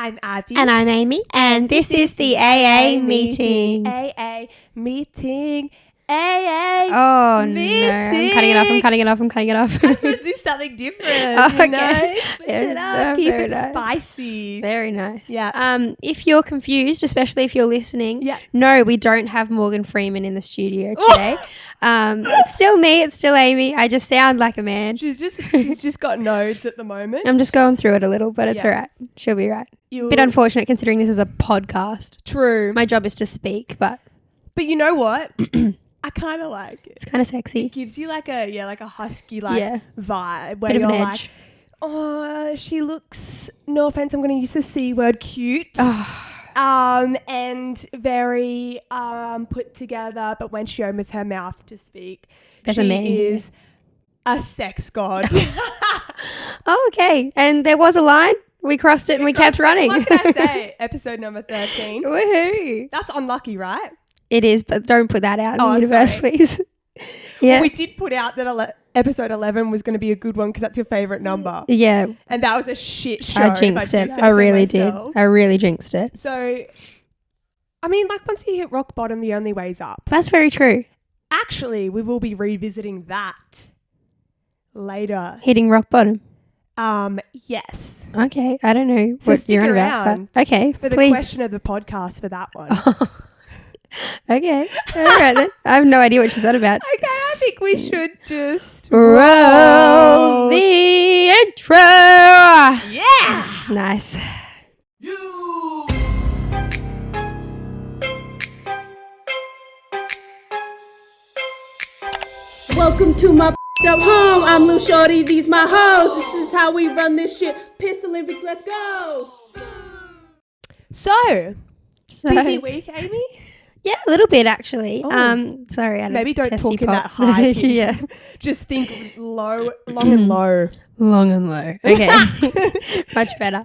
I'm Abby. And I'm Amy. And this is the AA meeting. AA meeting. AA Oh, meeting. no. I'm cutting it off. I want to do something different. Okay. Switch it up. Keep it spicy. Very nice. Yeah. If you're confused, especially if you're listening, Yeah. no, we don't have Morgan Freeman in the studio today. It's still me. It's still Amy. I just sound like a man. She's just got nodes at the moment. I'm just going through it a little, but it's Yeah. all right. She'll be right. You- Bit unfortunate considering this is a podcast. True. My job is to speak, but But you know what? I kind of like it. it's kind of sexy. It gives you like a husky Yeah. vibe where Bit of you're an like, edge. oh, she looks, no offense, I'm going to use the C word, cute. Oh, And very put together, but when she opens her mouth to speak, There's a she man here. is a sex god. oh, okay. And there was a line. We crossed it and we kept running. What can I say? Episode number 13. Woohoo. That's unlucky, right? It is, but don't put that out in Oh, the universe, sorry. please. Yeah. Well, we did put out that episode 11 was going to be a good one because that's your favourite number. Yeah. And that was a shit show. I jinxed if it. do say I so really did. myself. I really jinxed it. So, I mean, like once you hit rock bottom, the only way's up. That's very true. Actually, we will be revisiting that later. Hitting rock bottom. Yes. Okay. I don't know So what stick you're on around about. But okay. For the please. question of the podcast for that one. Okay. All right then. I have no idea what she's on about. Okay, I think we should just Roll the intro. Yeah. Nice. Welcome to my up home. I'm Lou Shorty. These my hoes. This is how we run this shit. Piss Olympics. Let's go. So, So, busy week, Amy? yeah, a little bit actually. Oh. Sorry, I Maybe don't testy talk in pop. that high pitch. Yeah. Just think low, long and low. Long and low. Okay. Much better.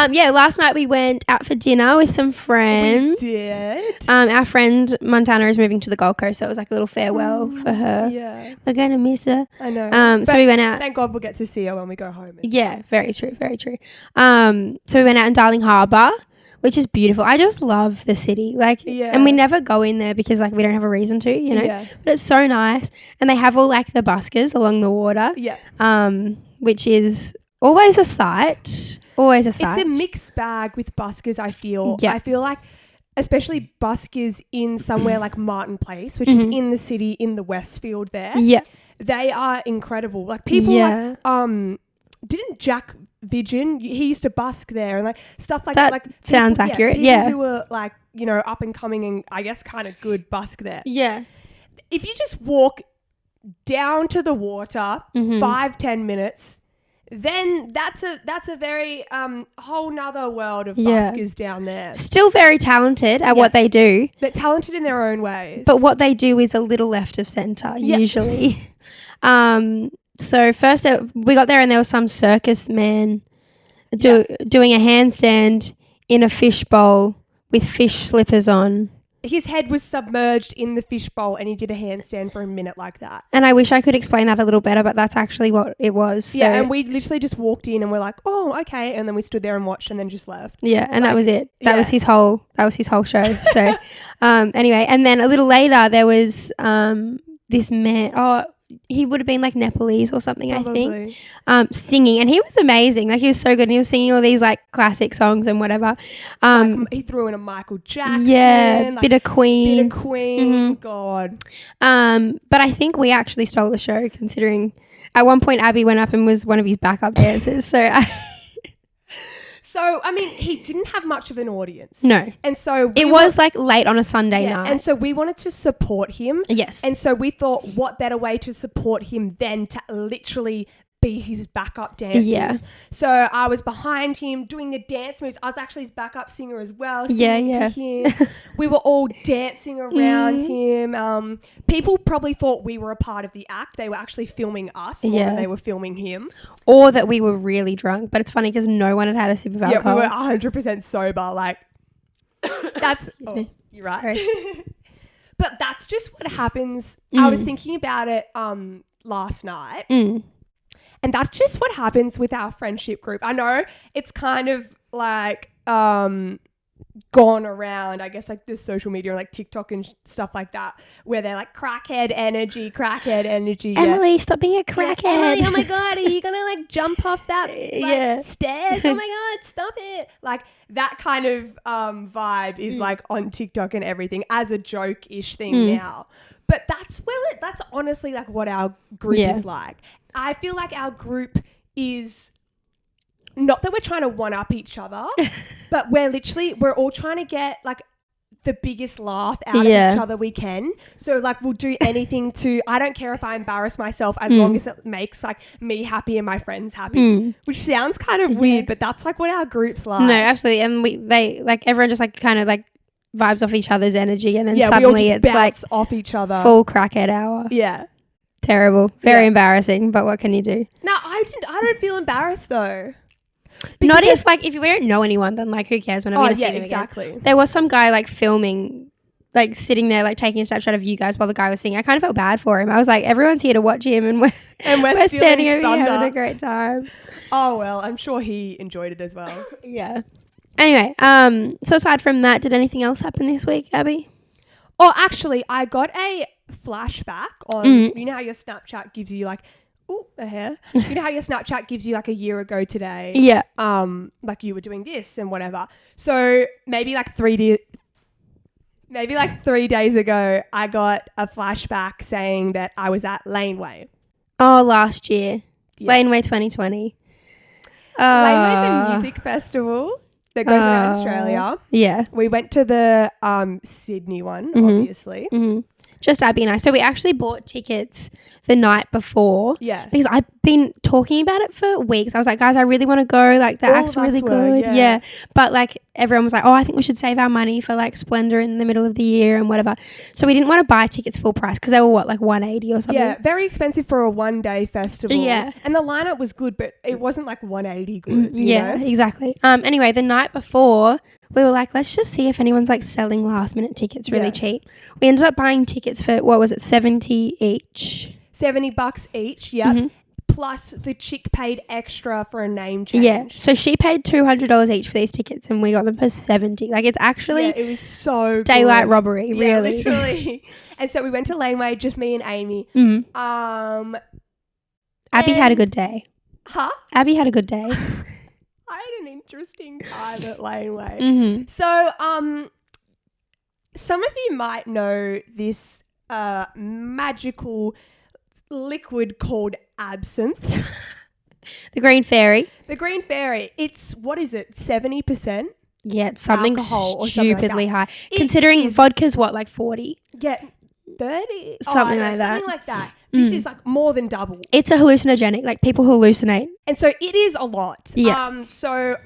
Yeah, last night we went out for dinner with some friends. We did. Our friend Montana is moving to the Gold Coast, so it was like a little farewell for her. Yeah, We're going to miss her. I know. So But we went out. Thank God we'll get to see her when we go home. Yeah, very true, very true. So we went out in Darling Harbour, which is beautiful. I just love the city. Like, Yeah. and we never go in there because like we don't have a reason to, you know. Yeah. But it's so nice, and they have all like the buskers along the water. Yeah. Which is always a sight. Always a sight. It's a mixed bag with buskers, I feel. Yeah. I feel like, especially buskers in somewhere like Martin Place, which Mm-hmm. is in the city, in the Westfield there. Yeah. They are incredible. Like people Yeah. like, didn't Jack Vigin, he used to busk there and like stuff like That Like sounds people, accurate, people yeah. who were like, you know, up and coming and I guess kind of good busk there. Yeah. If you just walk down to the water, Mm-hmm. 5-10 minutes, then that's a very whole nother world of Yeah. buskers down there. Still very talented at what they do, They're talented in their own ways. but what they do is a little left of centre Yeah. usually. So first we got there and there was some circus man doing a handstand in a fish bowl with fish slippers on. his head was submerged in the fishbowl and he did a handstand for a minute like that. And I wish I could explain that a little better, but that's actually what it was. So, Yeah, and we literally just walked in and we're like, oh, okay. And then we stood there and watched and then just left. yeah, and that was it. That yeah. was his whole show. So anyway, and then a little later there was this man, he would have been like Nepalese or something, Probably. I think, singing, and he was amazing. Like he was so good, and he was singing all these like classic songs and whatever. He threw in a Michael Jackson. Yeah, like, bit of Queen. Mm-hmm. God. But I think we actually stole the show, considering at one point Abby went up and was one of his backup dancers. So, I mean, he didn't have much of an audience. No. And so It was like late on a Sunday night. And so we wanted to support him. Yes. And so we thought, what better way to support him than to literally be his backup dancers. Yeah. So I was behind him doing the dance moves. I was actually his backup singer as well. Singing Yeah. to him. We were all dancing around him. People probably thought we were a part of the act. They were actually filming us more than they were filming him. Or that we were really drunk. But it's funny because no one had had a sip of alcohol. Yeah, we were 100% sober. Like, that's... Excuse me. You're right. Sorry. But that's just what happens. I was thinking about it last night. And that's just what happens with our friendship group. I know it's kind of like gone around, I guess, like this social media, like TikTok and stuff like that, where they're like crackhead energy. Emily, stop being a crackhead. Emily, oh my God, are you gonna like jump off that stairs? Oh my God, stop it. Like that kind of vibe is like on TikTok and everything as a joke-ish thing now. But that's honestly like what our group is like. I feel like our group is not that we're trying to one up each other, but we're all trying to get like the biggest laugh out of each other we can. So like we'll do anything I don't care if I embarrass myself as long as it makes like me happy and my friends happy, which sounds kind of weird, but that's like what our group's like. No, absolutely. And they like everyone just like kind of like vibes off each other's energy, and then we all suddenly just it's like off each other. Full crackhead hour. Yeah. Terrible. Very embarrassing, but what can you do? No, I don't feel embarrassed though. Not if we don't know anyone, then like who cares whenever we see them exactly. again. There was some guy like filming, like sitting there like taking a snapshot of you guys while the guy was singing. I kind of felt bad for him. I was like, everyone's here to watch him and we're standing over here having a great time. Oh well, I'm sure he enjoyed it as well. Yeah. Anyway, so aside from that, did anything else happen this week, Abby? Oh, actually, I got a flashback on, you know how your Snapchat gives you like, a hair. You know how your Snapchat gives you like a year ago today? Yeah. Like you were doing this and whatever. So maybe like 3 days ago, I got a flashback saying that I was at Laneway. Oh, last year. Yeah. Laneway 2020. Laneway's a music festival that goes around Australia. Yeah. We went to the Sydney one, obviously. Mm-hmm. Just Abby and I. So we actually bought tickets the night before. Yeah. Because I've been talking about it for weeks. I was like, guys, I really want to go. Like the act's really good. Yeah. But like everyone was like, oh, I think we should save our money for like Splendor in the middle of the year and whatever. So we didn't want to buy tickets full price because they were like $180 or something. Yeah. Very expensive for a one-day festival. Yeah. And the lineup was good, but it wasn't like $180 good. You know? Exactly. Anyway, the night before, we were like, let's just see if anyone's like selling last minute tickets really cheap. We ended up buying tickets for, what was it, $70 each? $70 each, yeah. Mm-hmm. Plus the chick paid extra for a name change. Yeah. So she paid $200 each for these tickets and we got them for $70. Like it's actually it was so daylight good. robbery, really. Yeah, literally. And so we went to Laneway, just me and Amy. Abby had a good day. Huh? Abby had a good day. I had an interesting time at Laneway. Mm-hmm. So, some of you might know this magical liquid called absinthe. The Green Fairy. The Green Fairy. It's, what is it, 70%? Yeah, it's something alcohol stupidly like high. Considering vodka's what, like 40? Yeah, 30? Something like that. Something like that. This is like more than double. It's a hallucinogenic. Like people hallucinate. And so it is a lot. Yeah. So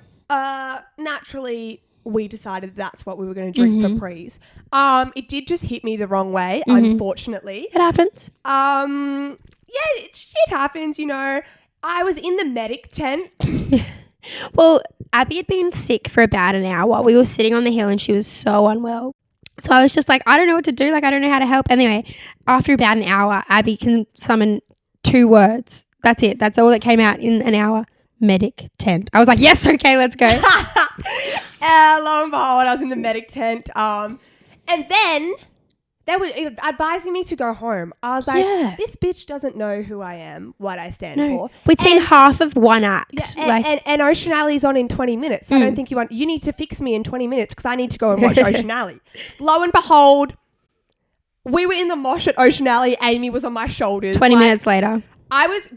naturally we decided that's what we were going to drink for prees. It did just hit me the wrong way, unfortunately. It happens. Yeah, shit happens, you know. I was in the medic tent. Well, Abby had been sick for about an hour. We were sitting on the hill and she was so unwell. So I was just like, I don't know what to do. Like, I don't know how to help. Anyway, after about an hour, Abby can summon 2 words. That's it. That's all that came out in an hour. Medic tent. I was like, yes, okay, let's go. Lo and behold, I was in the medic tent. And then they were advising me to go home. I was like, this bitch doesn't know who I am, what I stand for. We'd seen half of one act. Yeah, and Ocean Alley's on in 20 minutes. I don't think you need to fix me in 20 minutes because I need to go and watch Ocean Alley. Lo and behold, we were in the mosh at Ocean Alley. Amy was on my shoulders. 20 minutes later.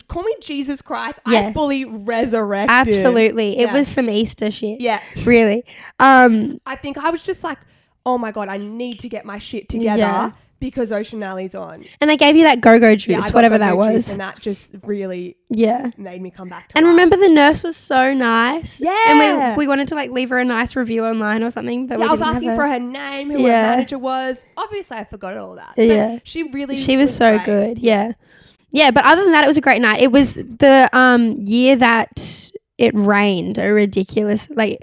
Call me Jesus Christ. I fully resurrected. Absolutely. It was some Easter shit. Yeah. Really. I think I was just like, oh my God, I need to get my shit together because Ocean Alley's on. And they gave you that go-go juice, whatever that was. And that just really made me come back to And life. remember the nurse was so nice. Yeah. And we wanted to like leave her a nice review online or something. But I was asking for her name, who her manager was. Obviously, I forgot all that. But she was so great. good. Yeah. Yeah, but other than that, it was a great night. It was the year that it rained a ridiculous, like,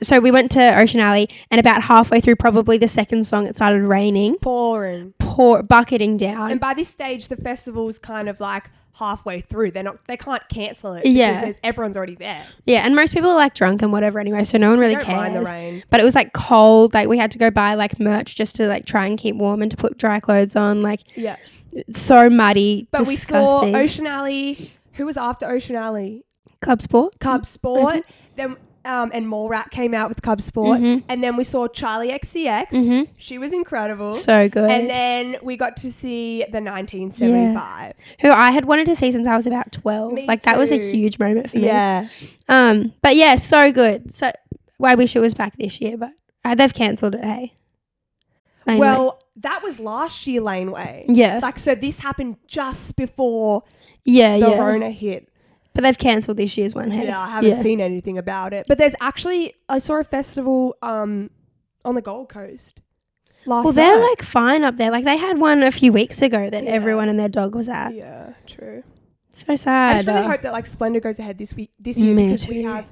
So we went to Ocean Alley, and about halfway through probably the second song, it started raining. Bucketing down. And by this stage, the festival's kind of like halfway through. They can't cancel it because everyone's already there. Yeah, and most people are like drunk and whatever anyway, so no one really don't cares. mind the rain. But it was like cold. Like we had to go buy like merch just to like try and keep warm and to put dry clothes on. Like so muddy. But disgusting. we saw Ocean Alley. Who was after Ocean Alley? Cub Sport. Then and Mallrat came out with Cub Sport. And then we saw Charlie XCX. She was incredible. So good. And then we got to see the 1975. Who I had wanted to see since I was about 12. Me like that too. was a huge moment for me. Yeah. But yeah, so good. So I wish it was back this year, but they've cancelled it, hey. Laneway. Well, that was last year, Laneway. Yeah. Like, so this happened just before the Rona hit. But they've cancelled this year's one, hey? Yeah, I haven't seen anything about it. But there's actually, I saw a festival on the Gold Coast last night. They're like fine up there. Like they had one a few weeks ago that everyone and their dog was at. Yeah, true. So sad. I just really hope that like Splendor goes ahead this year because we have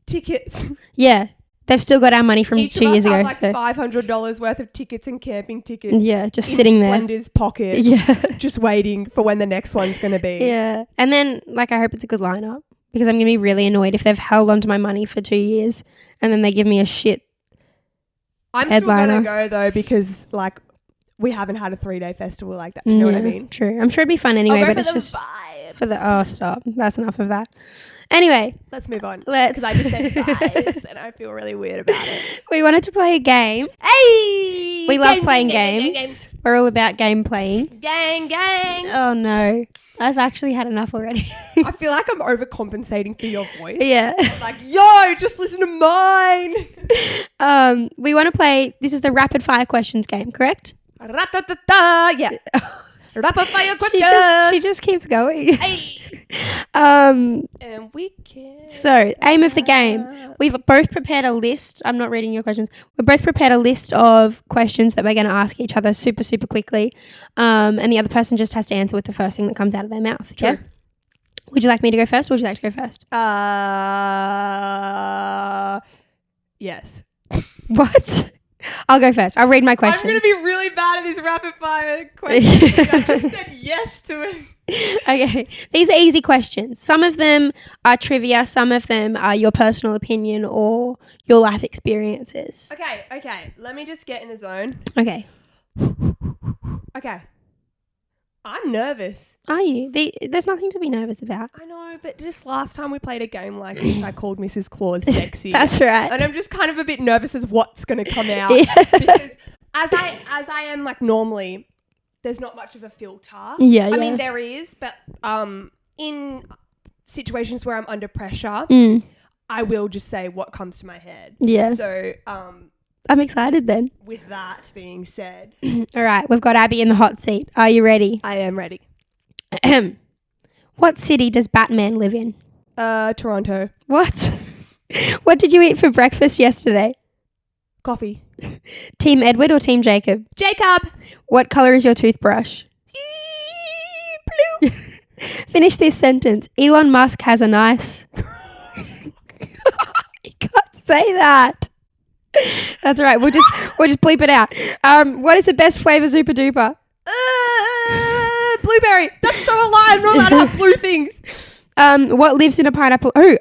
tickets. Yeah. They've still got our money from Each 2 years of us ago. have like $500 worth of tickets and camping tickets. Yeah, just in sitting there. Splendor's pocket. Yeah. Just waiting for when the next one's going to be. Yeah. And then like I hope it's a good lineup because I'm going to be really annoyed if they've held onto my money for 2 years and then they give me a shit I'm headliner. still going to go though because like we haven't had a 3-day festival like that. Do you know what I mean? True. I'm sure it'd be fun anyway, but it's just vibes. for the stop. That's enough of that. Anyway, let's move on. Because I just said vibes and I feel really weird about it. We wanted to play a game. Hey! We love playing games. We're all about game playing. Gang. Oh no. I've actually had enough already. I feel like I'm overcompensating for your voice. Yeah. Like, yo, just listen to mine. We want to play, this is the rapid fire questions game, correct? Ra-ta-ta-ta. Yeah. Rapid fire questions. She just keeps going. Hey. And we can. So, aim of the game. We've both prepared a list. I'm not reading your questions. We've both prepared a list of questions that we're going to ask each other super, super quickly. And the other person just has to answer with the first thing that comes out of their mouth. True. Okay? Would you like me to go first or would you like to go first? Yes. What? I'll go first. I'll read my questions. I'm going to be really bad at these rapid fire questions. I just said yes to it. Okay. These are easy questions. Some of them are trivia. Some of them are your personal opinion or your life experiences. Okay. Let me just get in the zone. Okay. Okay. I'm nervous. Are you? There's nothing to be nervous about. I know, but just last time we played a game like this, I called Mrs. Claus sexy. That's right. And I'm just kind of a bit nervous as what's going to come out. Yeah. Because as I am like normally, there's not much of a filter. Yeah. I mean, there is, but in situations where I'm under pressure, I will just say what comes to my head. Yeah. So, I'm excited then. with that being said, All right. We've got Abby in the hot seat. Are you ready? I am ready. What city does Batman live in? Toronto. What? What did you eat for breakfast yesterday? Coffee. Team Edward or Team Jacob? Jacob. What colour is your toothbrush? Blue. Finish this sentence. Elon Musk has a nice... You can't say that. That's all right. We'll just bleep it out. What is the best flavour Zupa Duper? Blueberry. That's so a lie. I'm not allowed to have blue things. What lives in a pineapple? Who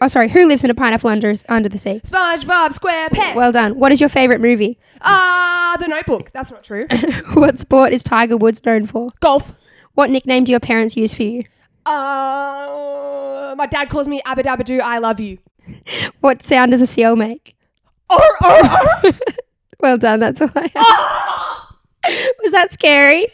lives in a pineapple under the sea? SpongeBob SquarePants. Well done. What is your favourite movie? The Notebook. That's not true. What sport is Tiger Woods known for? Golf. What nickname do your parents use for you? My dad calls me Abadabadoo. I love you. What sound does a seal make? Well done. That's all I have. Was that scary?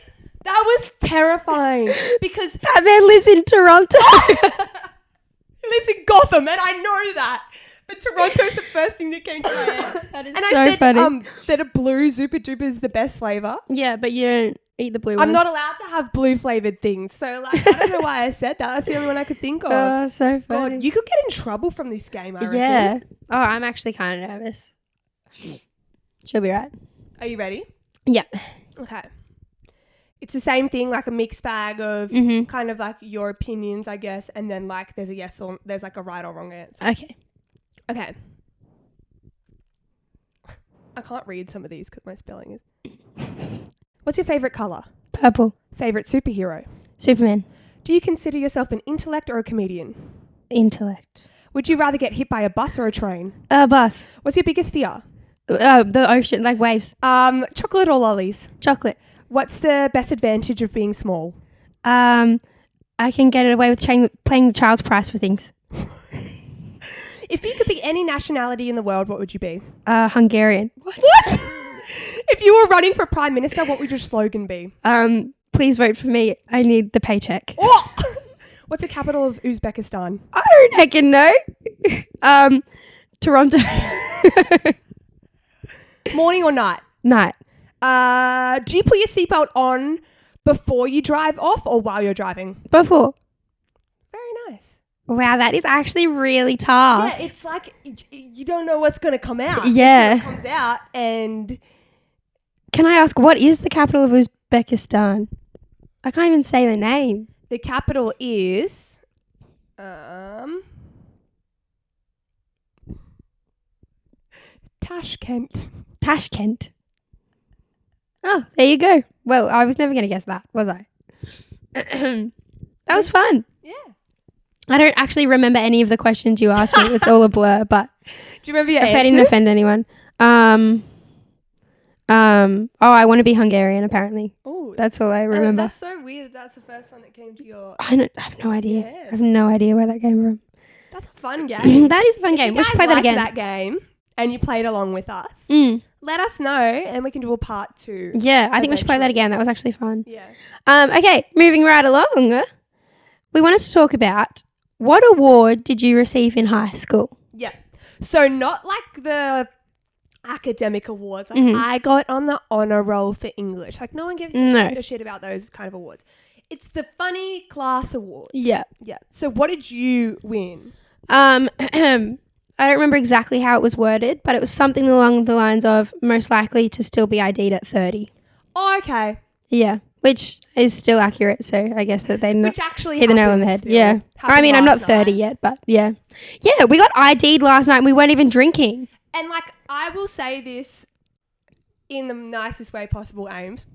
That was terrifying because That man lives in Toronto. he lives in Gotham and I know that. But Toronto's the first thing that came to my head. That is and so I said funny. that a blue Zupa Duper is the best flavour. Yeah, but you don't eat the blue ones. I'm not allowed to have blue flavoured things. So like I don't know why I said that. That's the only one I could think of. Oh, so funny. God, you could get in trouble from this game, I reckon. Yeah. Oh, I'm actually kind of nervous. She'll be right. Are you ready? Yeah. Okay. It's the same thing, like a mixed bag of kind of like your opinions, I guess, and then like there's a yes or there's like a right or wrong answer. Okay. Okay. I can't read some of these because my spelling is. What's your favourite colour? Purple. Favourite superhero? Superman. Do you consider yourself an intellect or a comedian? Intellect. Would you rather get hit by a bus or a train? Bus. What's your biggest fear? The ocean, like waves. Chocolate or lollies? Chocolate. What's the best advantage of being small? I can get away with playing the child's price for things. If you could be any nationality in the world, what would you be? Hungarian. What? If you were running for Prime Minister, what would your slogan be? Please vote for me. I need the paycheck. Oh! What's the capital of Uzbekistan? I don't heckin' know. Toronto. Morning or night? Night. Do you put your seatbelt on before you drive off or while you're driving? Before. Very nice. Wow, that is actually really tough. Yeah, it's like you don't know what's going to come out. Yeah. It comes out and... Can I ask, what is the capital of Uzbekistan? I can't even say the name. The capital is... Tashkent. Tashkent. Oh, there you go. Well, I was never going to guess that, was I? That was fun. Yeah. I don't actually remember any of the questions you asked me. It's all a blur, but Do you remember your if I didn't offend anyone. I want to be Hungarian, apparently. Oh, that's all I remember. That's so weird. That's the first one that came to your... I have no idea. Yeah. I have no idea where that came from. That's a fun game. That is a fun game. We should play that again. that game and you played along with us, let us know and we can do a part 2. Yeah, I think we should play that again. That was actually fun. Yeah. Okay, moving right along. We wanted to talk about what award did you receive in high school? Yeah. So not like the academic awards. Like I got on the honor roll for English. Like no one gives a shit about those kind of awards. It's the funny class awards. Yeah. Yeah. So what did you win? I don't remember exactly how it was worded, but it was something along the lines of most likely to still be ID'd at 30. Oh, okay. Yeah, which is still accurate. So I guess that they Which actually hit the nail on the head. still. Yeah. I mean, I'm not 30 yet, but yeah. Yeah, we got ID'd last night and we weren't even drinking. And like, I will say this in the nicest way possible, Ames.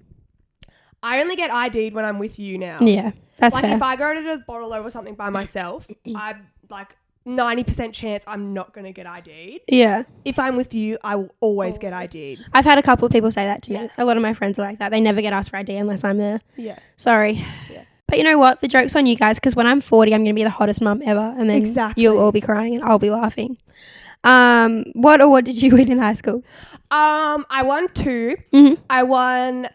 I only get ID'd when I'm with you now. Yeah, that's like fair. If I go to the bottle or something by myself, I'm like 90% chance I'm not going to get ID'd. Yeah. If I'm with you, I will always get ID'd. I've had a couple of people say that to me. A lot of my friends are like that. They never get asked for ID unless I'm there. Yeah. Sorry. Yeah. But you know what? The joke's on you guys because when I'm 40, I'm going to be the hottest mum ever. And then you'll all be crying and I'll be laughing. What award did you win in high school? I won 2. I won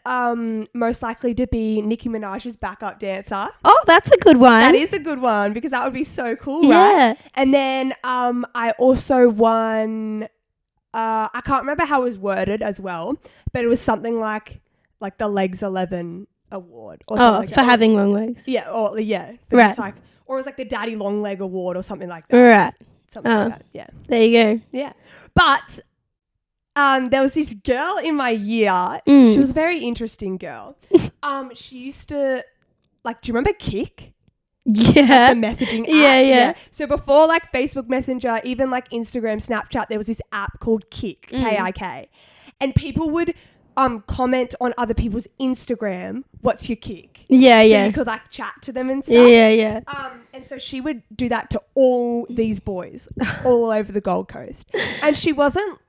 most likely to be Nicki Minaj's backup dancer. Oh, that's a good one. That is a good one because that would be so cool, right? Yeah. And then I also won I can't remember how it was worded as well, but it was something like the Legs 11 award or something like for having long legs. Yeah, or Right. Or it was like the Daddy Long Leg award or something like that. Right. Something like that. Yeah. There you go. Yeah. But there was this girl in my year. She was a very interesting girl. She used to do you remember Kik? Yeah. The messaging app. Yeah. So before Facebook Messenger, even Instagram, Snapchat, there was this app called Kik, K-I-K. And people would comment on other people's Instagram, what's your Kik? Yeah, so you could chat to them and stuff. Yeah. And so she would do that to all these boys all over the Gold Coast. And she wasn't,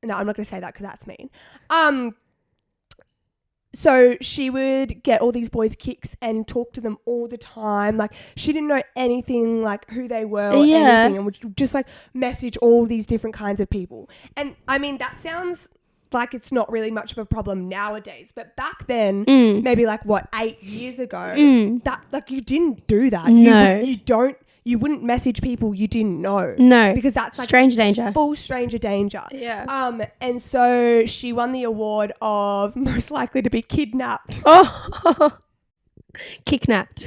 no, I'm not going to say that because that's mean. So she would get all these boys' kicks and talk to them all the time. She didn't know anything who they were or anything, and would just message all these different kinds of people. And I mean, that sounds like it's not really much of a problem nowadays, but back then, maybe 8 years ago, that you didn't do that. No. You wouldn't message people you didn't know. No. Because that's stranger danger. Full stranger danger. Yeah. And so she won the award of most likely to be kidnapped. Oh. Kidnapped.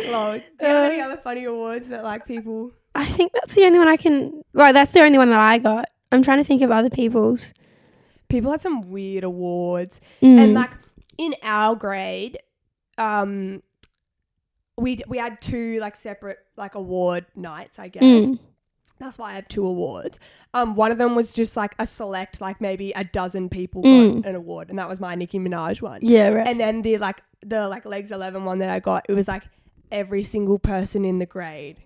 Lol. Do you have any other funny awards that people... I think that's the only one I can... Well, that's the only one that I got. I'm trying to think of other people's. People had some weird awards. And in our grade, we had 2 separate award nights, I guess. That's why I have 2 awards. One of them was just like a select, like maybe a dozen people got an award, and that was my Nicki Minaj one. Yeah, right. And then the Legs 11 one that I got, it was like every single person in the grade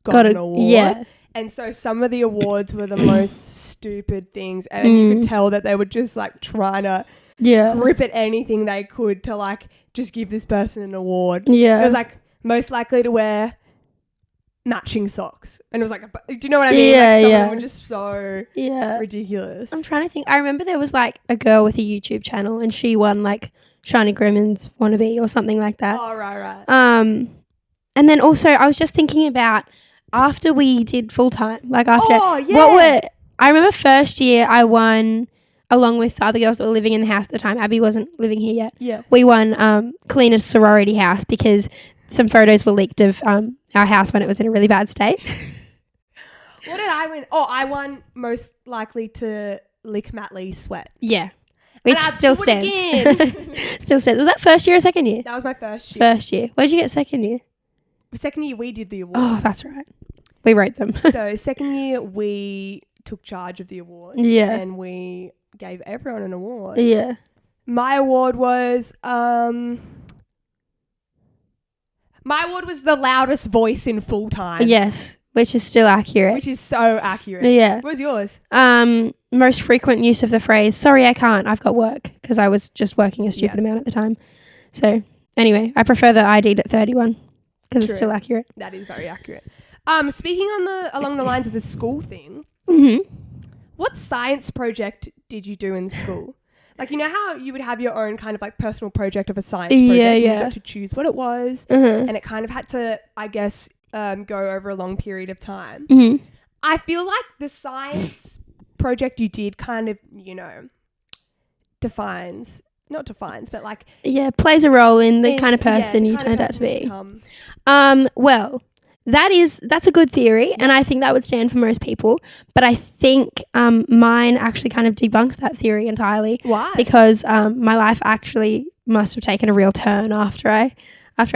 got an award. Yeah. And so some of the awards were the most stupid things, and you could tell that they were just like trying to grip at anything they could to like just give this person an award. Yeah. It was like most likely to wear matching socks, and it was like, do you know what I mean? Yeah, like some of them were just so ridiculous. I'm trying to think. I remember there was like a girl with a YouTube channel, and she won like Shiny Grimmon's wannabe or something like that. Oh, right. And then also I was just thinking about after we did full time, like after I remember first year I won along with other girls that were living in the house at the time. Abby wasn't living here yet. Yeah, we won cleanest sorority house because some photos were leaked of our house when it was in a really bad state. What did I win? Oh, I won most likely to lick Matt Lee's sweat. Yeah. Which still stands. Still stands. Was that first year or second year? That was my first year. First year. What did you get second year? Second year we did the awards. Oh, that's right. We wrote them. So second year we took charge of the awards. Yeah. And we gave everyone an award. Yeah. My award was the loudest voice in full time. Yes, which is still accurate. Which is so accurate. Yeah. What was yours? Most frequent use of the phrase, sorry, I can't, I've got work, because I was just working a stupid amount at the time. So anyway, I prefer the I did at 31 because it's still accurate. That is very accurate. Speaking along the lines of the school thing, what science project did you do in school? Like, you know how you would have your own kind of like personal project of a science project? Yeah. And you got to choose what it was. And it kind of had to, I guess, go over a long period of time. I feel like the science project you did kind of, you know, but like... Yeah, plays a role in the kind of person you turned out to be. Well... That's a good theory, and I think that would stand for most people. But I think mine actually kind of debunks that theory entirely. Why? Because my life actually must have taken a real turn after I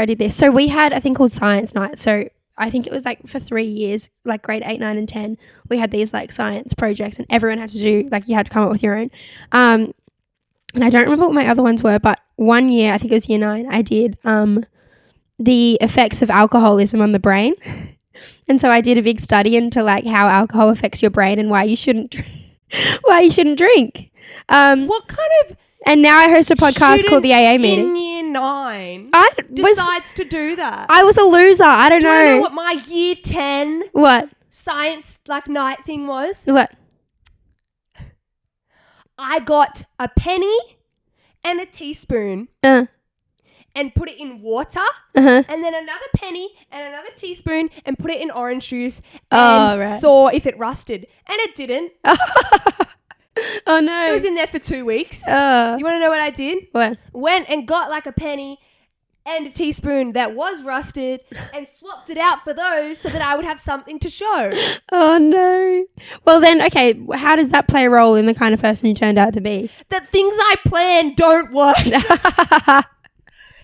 did this. So we had a thing called science night. So I think it was like for 3 years, like grade 8, 9, and 10, we had these like science projects, and everyone had to do like you had to come up with your own. And I don't remember what my other ones were, but one year, I think it was year 9, I did the effects of alcoholism on the brain. And so I did a big study into like how alcohol affects your brain and why you shouldn't drink. What kind of... And now I host a podcast called the AA meeting. In year 9 decides to do that. I was a loser. I don't know. Do you know what my year 10 what science like night thing was? What? I got a penny and a teaspoon. And put it in water, and then another penny and another teaspoon, and put it in orange juice, and saw if it rusted. And it didn't. Oh, no. It was in there for 2 weeks. You want to know what I did? What? Went and got like a penny and a teaspoon that was rusted and swapped it out for those so that I would have something to show. Oh, no. Well, then, okay, how does that play a role in the kind of person you turned out to be? That things I plan don't work.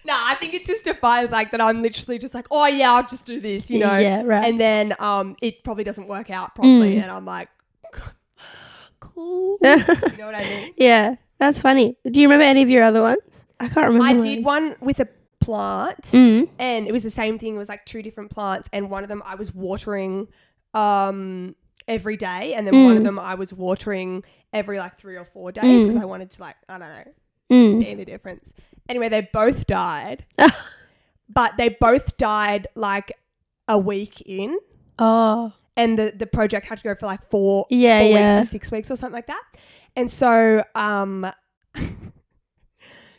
No, I think it just defines like that I'm literally just like, oh yeah, I'll just do this, you know? Yeah, right. And then it probably doesn't work out properly and I'm like, cool. You know what I mean? Yeah, that's funny. Do you remember any of your other ones? I can't remember. I did one with a plant and it was the same thing. It was like 2 different plants, and one of them I was watering every day, and then one of them I was watering every like 3 or 4 days because I wanted to like, I don't know, see the difference. Anyway, they both died, but they both died like a week in. Oh. And the project had to go for like 4 weeks to 6 weeks or something like that. And so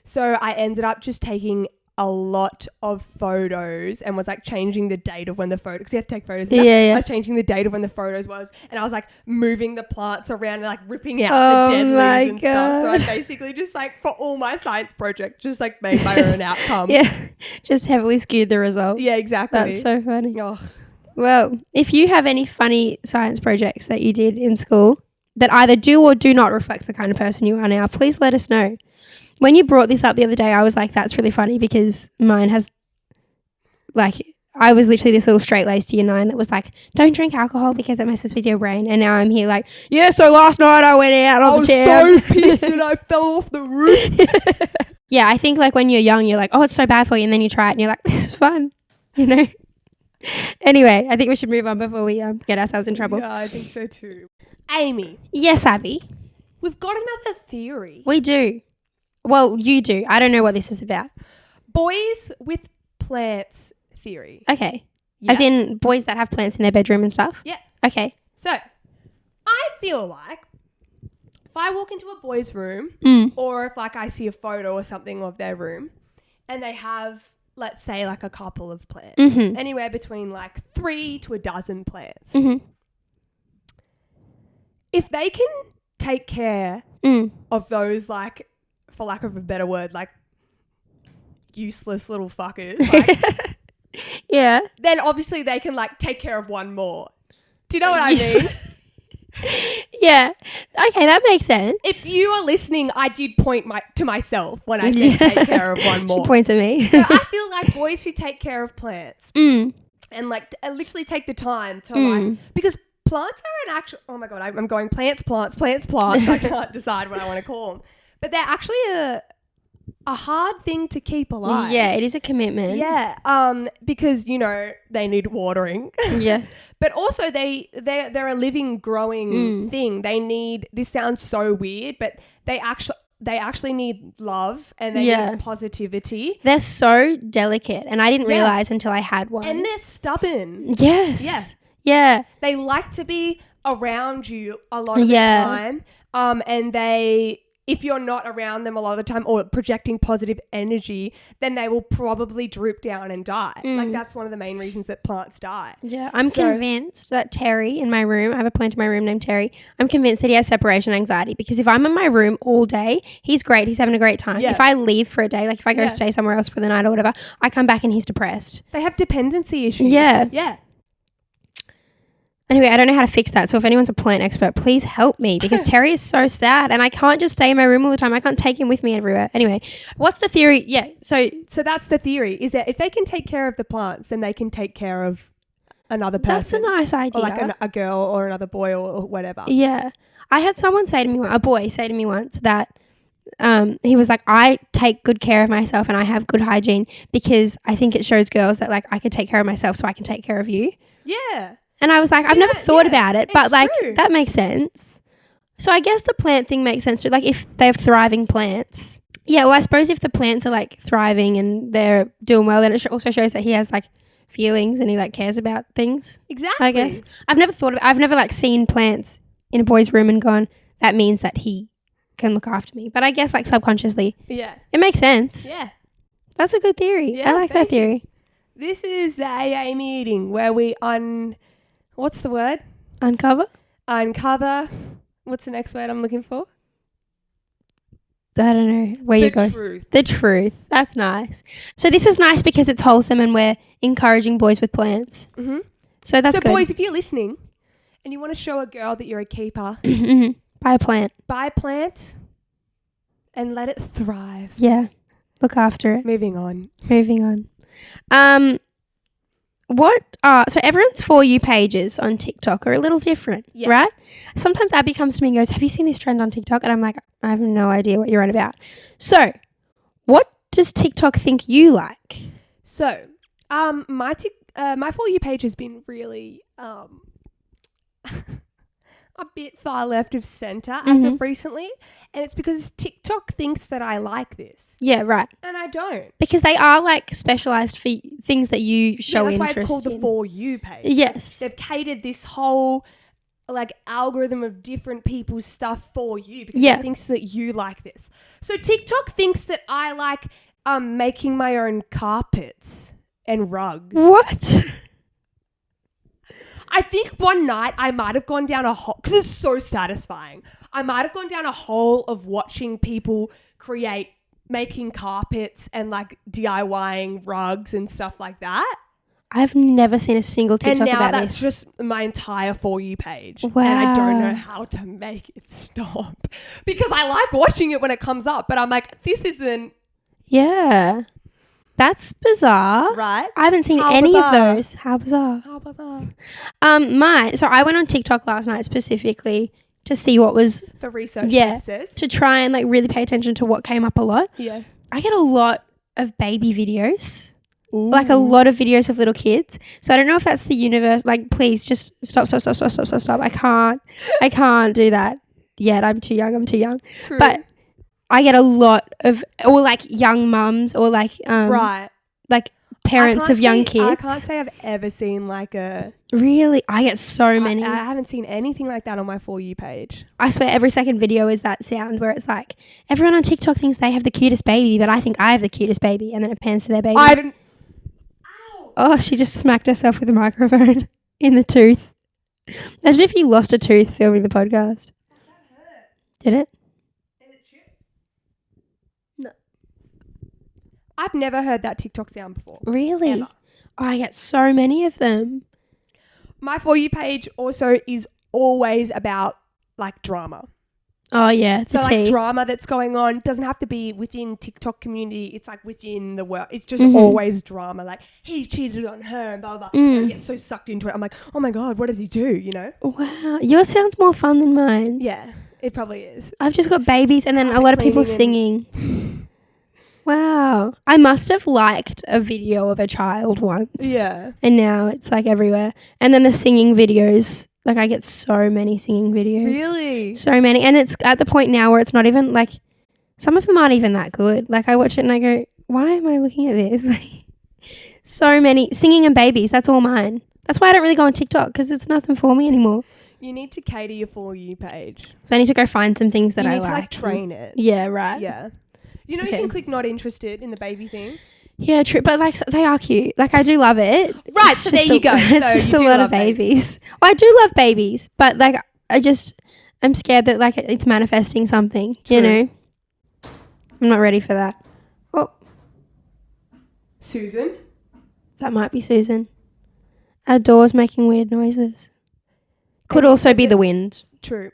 so I ended up just taking a lot of photos and was like changing the date of when the photo, because you have to take photos. I was changing the date of when the photos was, and I was like moving the plants around and like ripping out the dead leaves and stuff. So I basically just like for all my science project just like made my own outcome. Yeah, just heavily skewed the results. Yeah, exactly. That's so funny. Oh. Well, if you have any funny science projects that you did in school that either do or do not reflect the kind of person you are now, please let us know. When you brought this up the other day, I was like, that's really funny because mine has like I was literally this little straight-laced year 9 that was like, don't drink alcohol because it messes with your brain. And now I'm here like, yeah, so last night I went out on the town. I was so pissed and I fell off the roof. Yeah, I think like when you're young, you're like, oh, it's so bad for you. And then you try it and you're like, this is fun, you know? Anyway, I think we should move on before we get ourselves in trouble. Yeah, I think so too. Amy. Yes, Abby. We've got another theory. We do. Well, you do. I don't know what this is about. Boys with plants theory. Okay. Yeah. As in boys that have plants in their bedroom and stuff? Yeah. Okay. So, I feel like if I walk into a boy's room or if like I see a photo or something of their room and they have, let's say, like a couple of plants, anywhere between like 3 to a dozen plants. If they can take care of those, like, for lack of a better word, like useless little fuckers, like, yeah. then obviously they can like take care of one more. Do you know what I mean? Yeah. Okay, that makes sense. If you are listening, I did point to myself when I said take care of one more. She pointed at me. So I feel like boys who take care of plants and like literally take the time to like, because plants are an actual, oh my God, I'm going plants. I can't decide what I want to call them. But they're actually a hard thing to keep alive. Yeah, it is a commitment. Yeah, because, you know, they need watering. Yeah. But also they're a living, growing thing. They need, this sounds so weird, but they actually need love and they need positivity. They're so delicate and I didn't realise until I had one. And they're stubborn. Yes. Yeah. Yeah. They like to be around you a lot of the time. And if you're not around them a lot of the time or projecting positive energy, then they will probably droop down and die. Like that's one of the main reasons that plants die. Yeah. I'm convinced that Terry in my room, I have a plant in my room named Terry. I'm convinced that he has separation anxiety because if I'm in my room all day, he's great. He's having a great time. Yeah. If I leave for a day, like if I go stay somewhere else for the night or whatever, I come back and he's depressed. They have dependency issues. Yeah. Yeah. Anyway, I don't know how to fix that. So if anyone's a plant expert, please help me because Terry is so sad and I can't just stay in my room all the time. I can't take him with me everywhere. Anyway, what's the theory? Yeah. So that's the theory, is that if they can take care of the plants, then they can take care of another person. That's a nice idea. Or like a girl or another boy or whatever. Yeah. I had someone say to me, a boy say to me once that he was like, I take good care of myself and I have good hygiene because I think it shows girls that like I can take care of myself so I can take care of you. Yeah. And I was like, I've never thought about it, but like true. That makes sense. So I guess the plant thing makes sense too. Like if they have thriving plants. Yeah, well, I suppose if the plants are like thriving and they're doing well, then it also shows that he has like feelings and he like cares about things. Exactly. I guess. I've never like seen plants in a boy's room and gone, that means that he can look after me. But I guess like subconsciously. Yeah. It makes sense. Yeah. That's a good theory. Yeah, I like that theory. This is the AA meeting where we what's the word? Uncover? What's the next word I'm looking for? I don't know where you go. The truth. That's nice. So this is nice because it's wholesome and we're encouraging boys with plants. Mm-hmm. So that's good. So boys, if you're listening and you want to show a girl that you're a keeper, buy a plant. Buy a plant and let it thrive. Yeah. Look after it. Moving on. So everyone's For You pages on TikTok are a little different, right? Sometimes Abby comes to me and goes, have you seen this trend on TikTok? And I'm like, I have no idea what you're on about. So what does TikTok think you like? So my For You page has been really a bit far left of center as of recently. And it's because TikTok thinks that I like this. Yeah, right. And I don't. Because they are like specialized for things that you show interest in. That's why it's called the For You page. Yes. They've catered this whole like algorithm of different people's stuff for you because it thinks that you like this. So TikTok thinks that I like making my own carpets and rugs. What? I think one night I might have gone down a hole, because it's so satisfying. I might have gone down a hole of watching people making carpets and like DIYing rugs and stuff like that. I've never seen a single TikTok about this. And now that's just my entire For You page. Wow. And I don't know how to make it stop. Because I like watching it when it comes up, but I'm like, this isn't... Yeah. That's bizarre. Right? I haven't seen How any bizarre. of those. How bizarre. How bizarre. So I went on TikTok last night specifically to see what was, For research purposes. to try and like really pay attention to what came up a lot. Yeah. I get a lot of baby videos. Ooh. Like a lot of videos of little kids. So I don't know if that's the universe. Like, please just stop. I can't do that yet. I'm too young. True. But I get a lot of, or like young mums or like, right. like parents of young kids. I can't say I've ever seen like a... Really? I get so many. I haven't seen anything like that on my For You page. I swear every second video is that sound where it's like, everyone on TikTok thinks they have the cutest baby, but I think I have the cutest baby. And then it pans to their baby. Oh, she just smacked herself with a microphone in the tooth. Imagine if you lost a tooth filming the podcast. That hurt. Did it? Is it chipped? No. I've never heard that TikTok sound before. Really? Ever. Oh, I get so many of them. My For You page also is always about like drama. Oh, yeah. So The like tea. drama that's going on doesn't have to be within TikTok community. It's like within the world. It's just always drama. Like he cheated on her and blah, blah, blah. And I get so sucked into it. I'm like, oh my God, what did he do? You know? Wow. Yours sounds more fun than mine. Yeah, it probably is. I've just got babies and then a lot of people singing. Wow. I must have liked a video of a child once. Yeah. And now it's like everywhere. And then the singing videos. Like I get so many singing videos. Really? So many. And it's at the point now where it's not even like, some of them aren't even that good. Like I watch it and I go, why am I looking at this? Like, so many. Singing and babies. That's all mine. That's why I don't really go on TikTok because it's nothing for me anymore. You need to cater your For You page. So I need to go find some things that you I need to like. train it. Yeah, right. Yeah. You know, you can click not interested in the baby thing. Yeah, true. But like, they are cute. Like, I do love it. Right, It's so just there you go. It's So just you a do lot of love babies. Well, I do love babies, but like, I'm scared that like it's manifesting something. True. You know, I'm not ready for that. Oh, Susan? that might be Susan. Our door's making weird noises. Could also be the wind. True.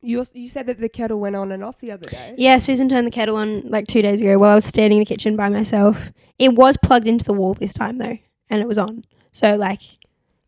You said that the kettle went on and off the other day. Yeah, Susan turned the kettle on like 2 days ago while I was standing in the kitchen by myself. It was plugged into the wall this time though, and it was on. So like,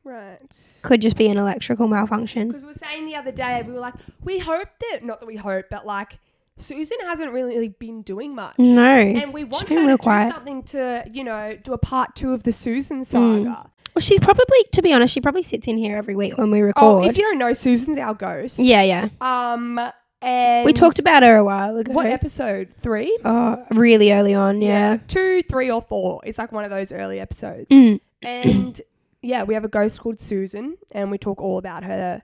right. could just be an electrical malfunction. Because we were saying the other day, we were like, we hope that, not that we hope, but like, Susan hasn't really been doing much. No. And we want She's been her real to quiet. do something to, you know, do a part 2 of the Susan saga. Well, she probably, to be honest, she probably sits in here every week when we record. Oh, if you don't know, Susan's our ghost. Yeah. And We talked about her a while ago. what episode? 3? Oh, really early on, yeah. 2, 3 or 4. It's like one of those early episodes. Mm. And yeah, we have a ghost called Susan and we talk all about her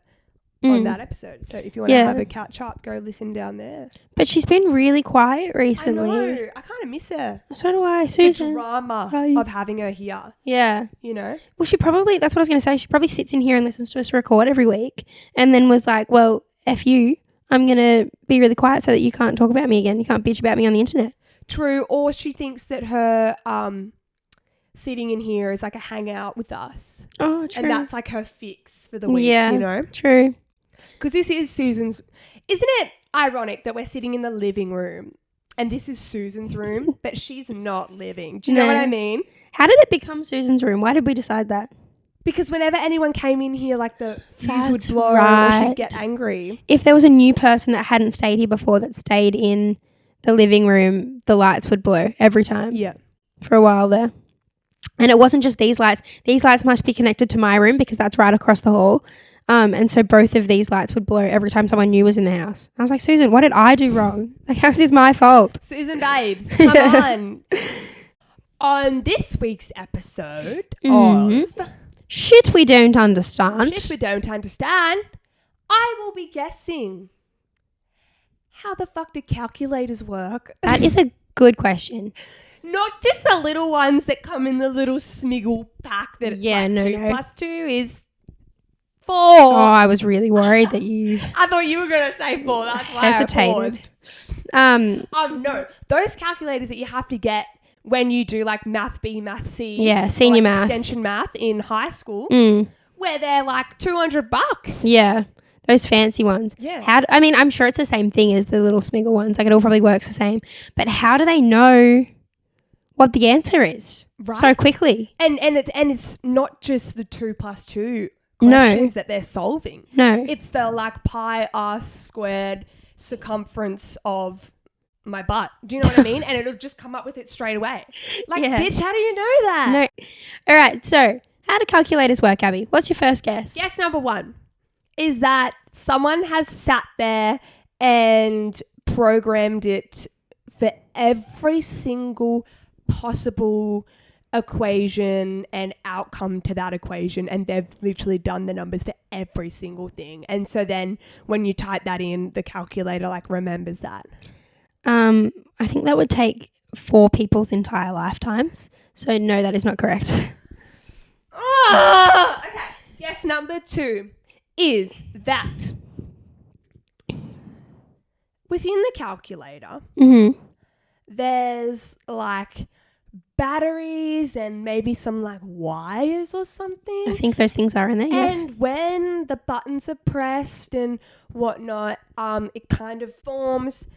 on that episode. So if you want to have a catch up, go listen down there. But she's been really quiet recently. I know. I kind of miss her. So do I. The Susan. drama of having her here, Yeah. you know? Well, she probably, that's what I was going to say. She probably sits in here and listens to us record every week and then was like, well, F you. I'm going to be really quiet so that you can't talk about me again. You can't bitch about me on the internet. True. Or she thinks that her sitting in here is like a hangout with us. Oh, true. And that's like her fix for the week, yeah, you know? True. Because this is Susan's... Isn't it ironic that we're sitting in the living room and this is Susan's room, but she's not living? Do you know what I mean? How did it become Susan's room? Why did we decide that? Because whenever anyone came in here, like the fuse would That's blow or right. she'd get angry. If there was a new person that hadn't stayed here before that stayed in the living room, the lights would blow every time. Yeah. For a while there. And it wasn't just these lights. These lights must be connected to my room because that's right across the hall. And so both of these lights would blow every time someone new was in the house. I was like, Susan, what did I do wrong? Like, how's this my fault? Susan babes, come on. On this week's episode of Shit we don't understand. Shit We Don't Understand, I will be guessing how the fuck do calculators work? That is a good question. Not just the little ones that come in the little smiggle pack that it's like 2 plus 2 is 4. Oh, I was really worried that you I thought you were going to say 4. That's why hesitated. I paused. No. Those calculators that you have to get when you do like Math B, Math C. Yeah, senior like math. Extension math in high school where they're like $200. Yeah. Those fancy ones. Yeah. I mean, I'm sure it's the same thing as the little smiggle ones. Like, it all probably works the same. But how do they know what the answer is so quickly. And it's not just the 2 + 2 questions that they're solving. No. It's the like pi r squared circumference of my butt. Do you know what I mean? And it'll just come up with it straight away. Like, bitch, how do you know that? No. All right. So how do calculators work, Abby? What's your first guess? Guess number 1 is that someone has sat there and programmed it for every single possible equation and outcome to that equation, and they've literally done the numbers for every single thing. And so then when you type that in, the calculator like remembers that. I think that would take 4 people's entire lifetimes. So no, that is not correct. Okay. Guess number 2 is that within the calculator, there's like batteries and maybe some like wires or something. I think those things are in there, yes. And when the buttons are pressed and whatnot, it kind of forms,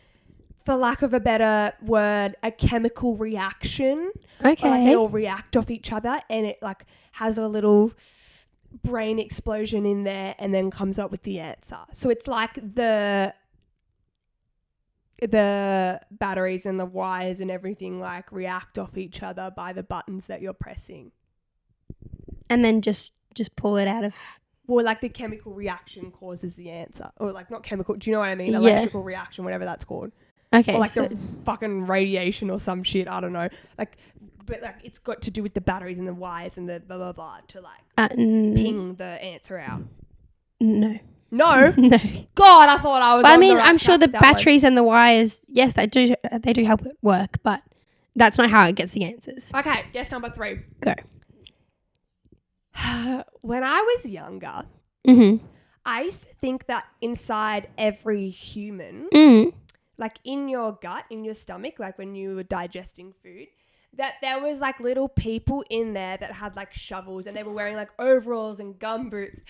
for lack of a better word, a chemical reaction. Okay. Or like they all react off each other, and it like has a little brain explosion in there and then comes up with the answer. So it's like the batteries and the wires and everything like react off each other by the buttons that you're pressing. And then just pull it out of... Well, like the chemical reaction causes the answer. Or like not chemical, do you know what I mean? Electrical reaction, whatever that's called. Okay. Or like the fucking radiation or some shit, I don't know. Like, but like it's got to do with the batteries and the wires and the blah, blah, blah to like ping the answer out. No. No? No. God, I thought I was Well, I mean, I'm sure the batteries and the wires, yes, they do help it work, but that's not how it gets the answers. Okay, guess number 3. Go. When I was younger, I used to think that inside every human, like in your gut, in your stomach, like when you were digesting food, that there was like little people in there that had like shovels, and they were wearing like overalls and gumboots,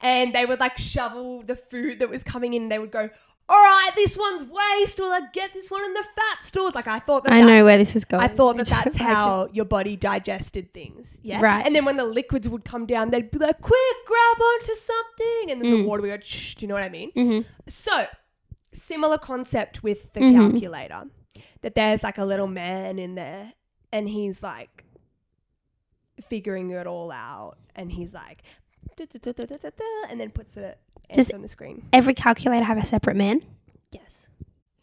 and they would like shovel the food that was coming in. They would go, all right, this one's waste, or like get this one in the fat stores. Like I thought that I know where this is going. I thought that that's how your body digested things. Yeah. Right. And then when the liquids would come down, they'd be like, quick, grab onto something. And then the water would go, shh, do you know what I mean? So similar concept with the calculator, that there's like a little man in there and he's like figuring it all out, and he's like, and then puts the answer on the screen. Every calculator have a separate man? Yes.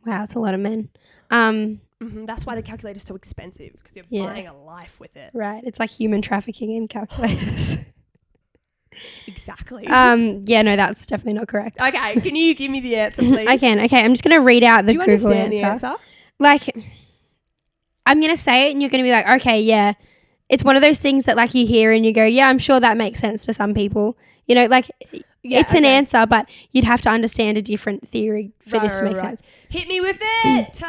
Wow, that's a lot of men. That's why the calculator is so expensive, because you're buying a life with it. Right. It's like human trafficking in calculators. Exactly. Yeah, no, that's definitely not correct. Okay, can you give me the answer, please? I can. Okay, I'm just going to read out the Do you Google understand the answer? Like, I'm going to say it and you're going to be like, okay, yeah. It's one of those things that like you hear and you go, yeah, I'm sure that makes sense to some people. You know, like it's an answer, but you'd have to understand a different theory for this to make sense. Hit me with it.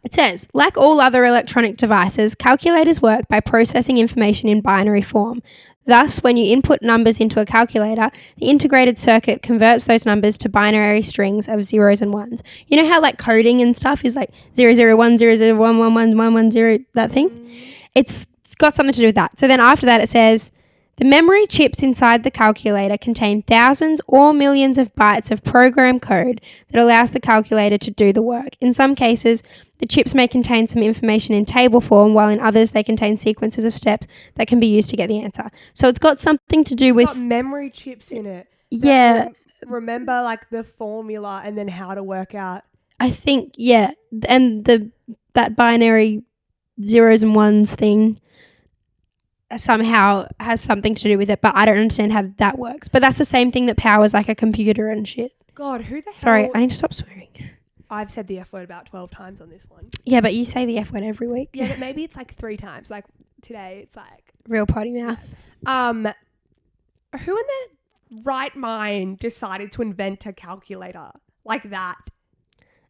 It says, like all other electronic devices, calculators work by processing information in binary form. Thus, when you input numbers into a calculator, the integrated circuit converts those numbers to binary strings of zeros and ones. You know how like coding and stuff is like 001, 001, 11, 110, that thing? It's got something to do with that. So then after that it says, the memory chips inside the calculator contain thousands or millions of bytes of program code that allows the calculator to do the work. In some cases, the chips may contain some information in table form, while in others they contain sequences of steps that can be used to get the answer. So it's got something to do with... It's got memory chips in it. Yeah. Remember like the formula and then how to work out. I think, yeah. And that binary zeros and ones thing somehow has something to do with it, but I don't understand how that works. But that's the same thing that powers like a computer and shit. God, who the hell? Sorry, I need to stop swearing. I've said the F word about 12 times on this one. Yeah, but you say the F word every week. Yeah, but maybe it's like 3 times. Like today it's like... Real potty mouth. Who in their right mind decided to invent a calculator like that?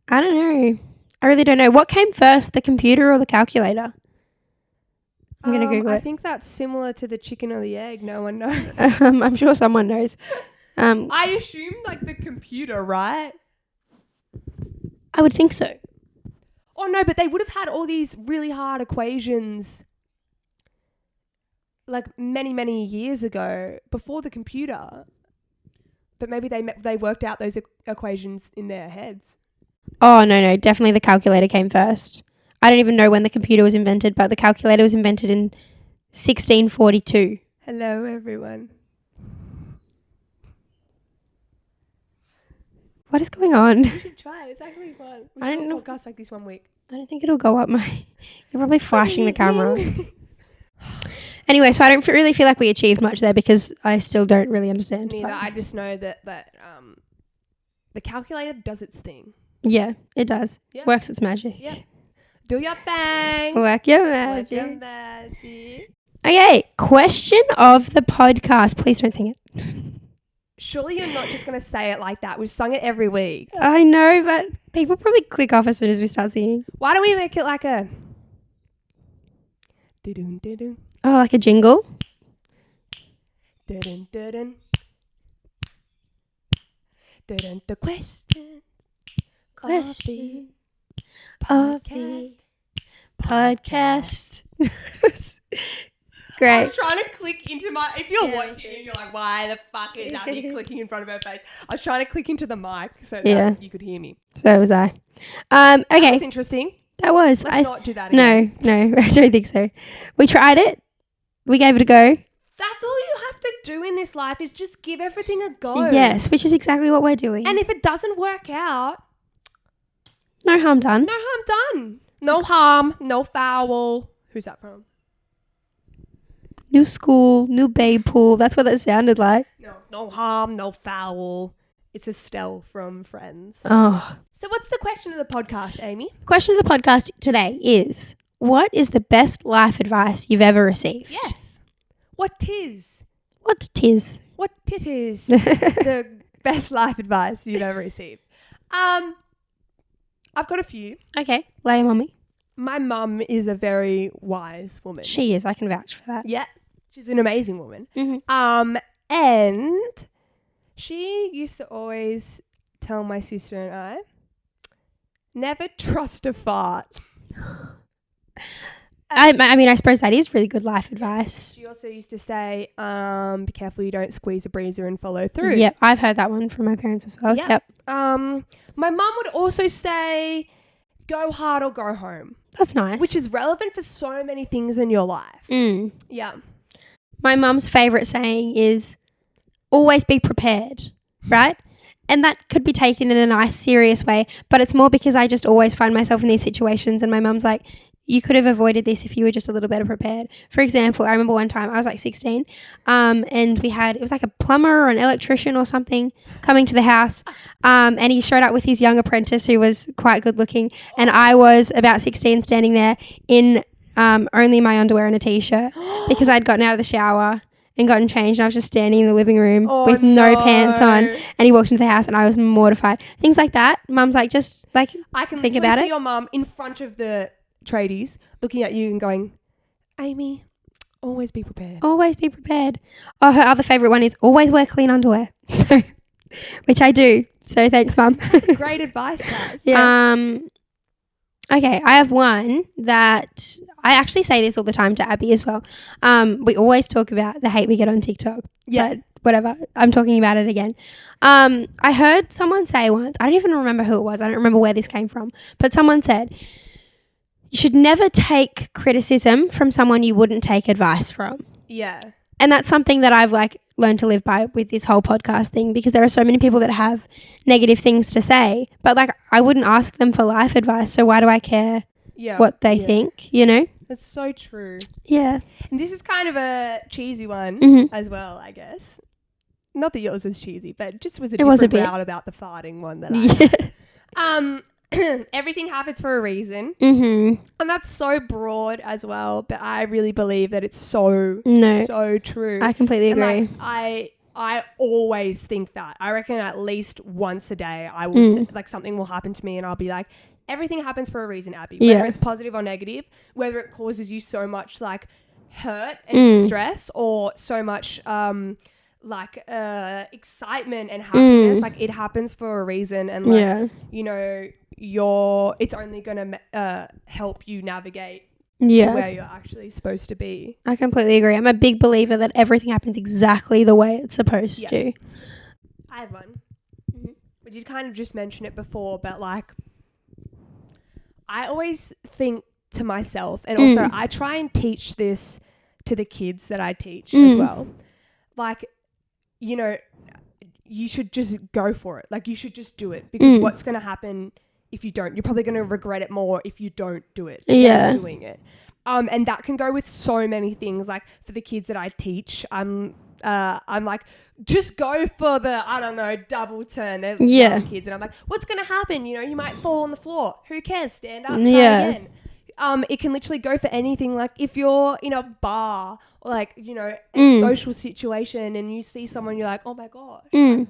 I don't know. I really don't know. What came first, the computer or the calculator? I'm going to Google it. I think that's similar to the chicken or the egg. No one knows. I'm sure someone knows. I assume like the computer, right? I would think so. Oh, no, but they would have had all these really hard equations like many, many years ago before the computer. But maybe they worked out those equations in their heads. Oh, no. Definitely the calculator came first. I don't even know when the computer was invented, but the calculator was invented in 1642. Hello, everyone. What is going on? We should try. It's actually fun. We should do a podcast like this one week. I don't think it'll go up my... You're probably flashing the camera. Anyway, so I don't really feel like we achieved much there because I still don't really understand. Neither. I just know that the calculator does its thing. Yeah, it does. Yeah. Works its magic. Yeah. Do your bang. Work your Work magic. your magic. Okay, question of the podcast. Please don't sing it. Surely you're not just going to say it like that. We've sung it every week. I know, but people probably click off as soon as we start singing. Why don't we make it like a... Dun dun dun. Oh, like a jingle? Dun dun dun. Dun the question. Question. Podcast. Podcast. I Great. was trying to click into my... If you're Yeah, watching and you're like, why the fuck is Abby clicking in front of her face? I was trying to click into the mic so that you could hear me. So was I. That Okay. was interesting. That was. Let's not do that again. No, I don't think so. We tried it. We gave it a go. That's all you have to do in this life is just give everything a go. Yes, which is exactly what we're doing. And if it doesn't work out, no harm done. no harm done. No harm, no foul. Who's that from? New school, new babe pool. That's what that sounded like. No harm, no foul. It's Estelle from Friends. Oh. So what's the question of the podcast, Amy? Question of the podcast today is, what is the best life advice you've ever received? Yes. What tis? What tis? What tit is the best life advice you've ever received? I've got a few. Okay, lay 'em on me. My mum is a very wise woman. She is. I can vouch for that. Yeah. She's an amazing woman. Mm-hmm. And she used to always tell my sister and I, never trust a fart. I mean, I suppose that is really good life advice. She also used to say, be careful you don't squeeze a breezer and follow through. Yep, I've heard that one from my parents as well. Yeah. Yep. My mum would also say, go hard or go home. That's nice. Which is relevant for so many things in your life. Yeah. My mum's favourite saying is, always be prepared, right? And that could be taken in a nice, serious way, but it's more because I just always find myself in these situations and my mum's like, you could have avoided this if you were just a little better prepared. For example, I remember one time I was like 16 and it was like a plumber or an electrician or something coming to the house and he showed up with his young apprentice who was quite good looking and I was about 16 standing there in only my underwear and a t-shirt because I'd gotten out of the shower and gotten changed and I was just standing in the living room with no pants on and he walked into the house and I was mortified. Things like that. Mum's like, just like I can think about see it. your mum in front of the tradies looking at you and going, Amy, always be prepared. Always be prepared. Oh, her other favourite one is always wear clean underwear. So, which I do. So thanks, Mum. Great advice, guys. Yeah. Okay, I have one that I actually say this all the time to Abby as well. We always talk about the hate we get on TikTok. Yeah. But whatever. I'm talking about it again. I heard someone say once, I don't even remember who it was. I don't remember where this came from. But someone said, you should never take criticism from someone you wouldn't take advice from. Yeah. And that's something that I've like learned to live by with this whole podcast thing because there are so many people that have negative things to say, but like I wouldn't ask them for life advice. So why do I care what they think, you know? That's so true. Yeah. And this is kind of a cheesy one as well, I guess. Not that yours was cheesy, but it just was a different route about the farting one that I had. Everything happens for a reason. And that's so broad as well, but I really believe that it's so true. I completely agree. And like, I always think that. I reckon at least once a day I will like something will happen to me and I'll be like, everything happens for a reason, Abby. Whether it's positive or negative, whether it causes you so much like hurt and stress or so much excitement and happiness, like it happens for a reason. And like, you know, it's only going to help you navigate to where you're actually supposed to be. I completely agree. I'm a big believer that everything happens exactly the way it's supposed to. I have one. We did kind of just mention it before, but like, I always think to myself, and also I try and teach this to the kids that I teach as well. Like, you know, you should just go for it. Like, you should just do it, because what's going to happen if you don't? You're probably going to regret it more if you don't do it. Than doing it. And that can go with so many things. Like, for the kids that I teach, I'm like, just go for the, I don't know, double turn. They're young kids. And I'm like, what's going to happen? You know, you might fall on the floor. Who cares? Stand up, try again. It can literally go for anything. Like, if you're in a bar or, like, you know, a social situation and you see someone, you're like, oh my gosh, like,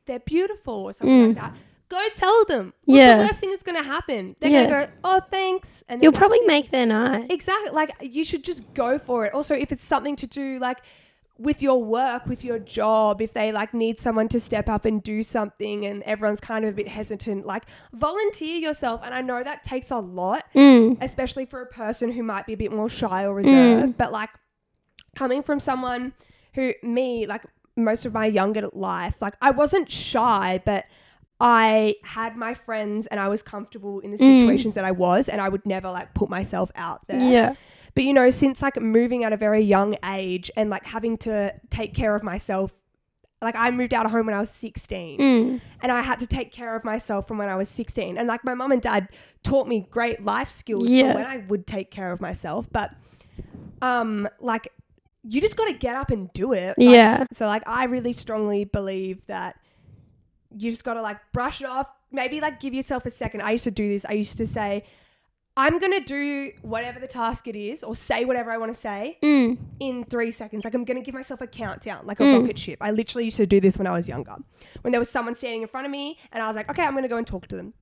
they're beautiful or something like that. Go tell them. What's the worst thing that's going to happen? They're going to go, oh, thanks. And you'll probably make their night. Exactly. Like, you should just go for it. Also, if it's something to do, like, with your work, with your job, if they like need someone to step up and do something and everyone's kind of a bit hesitant, like, volunteer yourself. And I know that takes a lot, especially for a person who might be a bit more shy or reserved, but like, coming from someone who, me, like, most of my younger life, like, I wasn't shy, but I had my friends and I was comfortable in the situations that I was, and I would never like put myself out there. But, you know, since like moving at a very young age and like having to take care of myself, like, I moved out of home when I was 16 and I had to take care of myself from when I was 16. And like, my mum and dad taught me great life skills for when I would take care of myself. But like, you just got to get up and do it. Like, so like, I really strongly believe that you just got to like brush it off. Maybe like give yourself a second. I used to do this. I used to say, I'm going to do whatever the task it is, or say whatever I want to say in 3 seconds. Like, I'm going to give myself a countdown, like a rocket ship. I literally used to do this when I was younger. When there was someone standing in front of me and I was like, okay, I'm going to go and talk to them.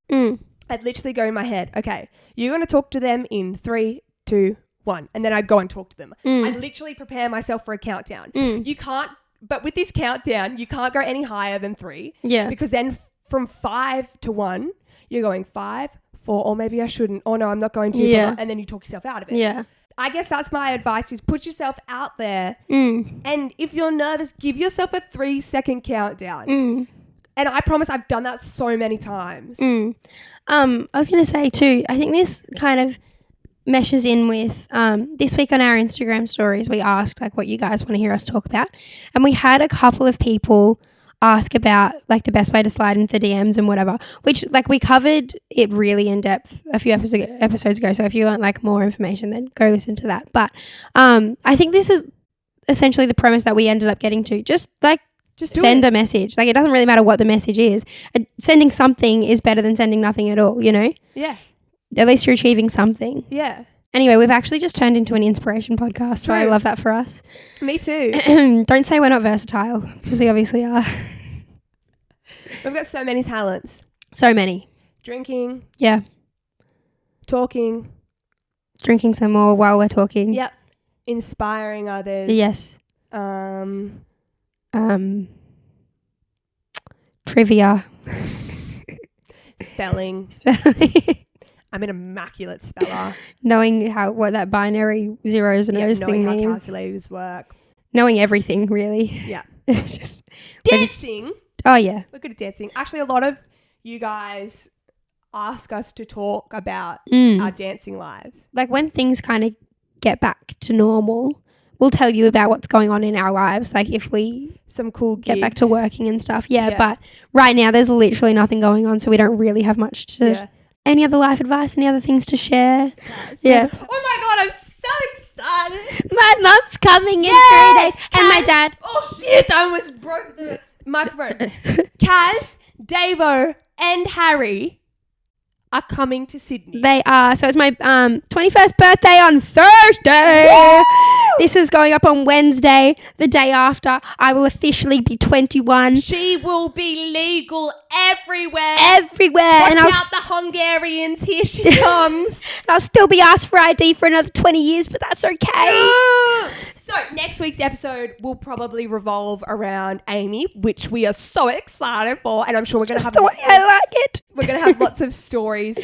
I'd literally go in my head, okay, you're going to talk to them in 3, 2, 1. And then I'd go and talk to them. I'd literally prepare myself for a countdown. You can't, but with this countdown, you can't go any higher than 3. Because then from 5 to 1, you're going 5, 4, or maybe I shouldn't. Oh no, I'm not going to. And then you talk yourself out of it. I guess that's my advice, is put yourself out there. And if you're nervous, give yourself a 3-second countdown. And I promise I've done that so many times. I was going to say too, I think this kind of meshes in with this week on our Instagram stories, we asked like what you guys want to hear us talk about. And we had a couple of people ask about like the best way to slide into the DMs and whatever, which like we covered it really in depth a few episodes ago. So if you want like more information, then go listen to that. But I think this is essentially the premise that we ended up getting to. Just send a message. Like, it doesn't really matter what the message is. Sending something is better than sending nothing at all, you know? At least you're achieving something. Anyway, we've actually just turned into an inspiration podcast, so I love that for us. Me too. Don't say we're not versatile, because we obviously are. We've got so many talents. So many. Drinking. Talking. Drinking some more while we're talking. Inspiring others. Yes. Trivia. Spelling. I'm an immaculate speller. Knowing what that binary zeros and O's thing means. Knowing how calculators work. Knowing everything, really. Dancing. Oh, yeah. We're good at dancing. Actually, a lot of you guys ask us to talk about our dancing lives. Like, when things kind of get back to normal, we'll tell you about what's going on in our lives. Like, if we some cool get back to working and stuff. But right now there's literally nothing going on, so we don't really have much to... Any other life advice? Any other things to share? Oh my God, I'm so excited. My mum's coming in 3 days. And my dad. Oh shit, I almost broke the microphone. Kaz, Davo and Harry are coming to Sydney. They are. So it's my 21st birthday on Thursday. Woo! This is going up on Wednesday. The day after, I will officially be 21. She will be legal everywhere. Watch out the Hungarians. Here she comes. I'll still be asked for ID for another 20 years, but that's okay. So So next week's episode will probably revolve around Amy, which we are so excited for, and I'm sure we're going to have. The way I like it. We're going to have lots of stories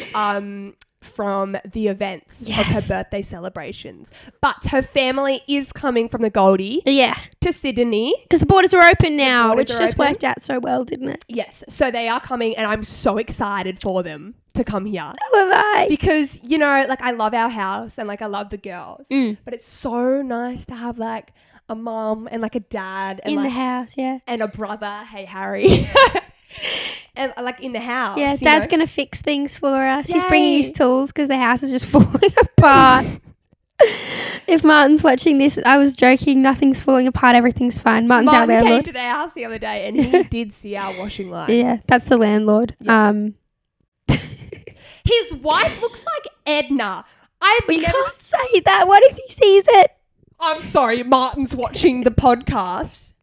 from the events of her birthday celebrations. But her family is coming from the Goldie to Sydney. Because the borders are open now, which just worked out so well, didn't it? Yes. So they are coming, and I'm so excited for them to come here. So am I. Because, you know, like I love our house and like I love the girls. But it's so nice to have like a mum and like a dad. And in like, the house, and a brother. Hey, Harry. And like in the house. Yeah, Dad's going to fix things for us. Yay. He's bringing his tools because the house is just falling apart. If Martin's watching this, I was joking. Nothing's falling apart. Everything's fine. Martin our landlord. Came to their house the other day and he did see our washing line. Yeah, that's the landlord. Yeah. His wife looks like Edna. You can't say that. What if he sees it? I'm sorry, Martin's watching the podcast.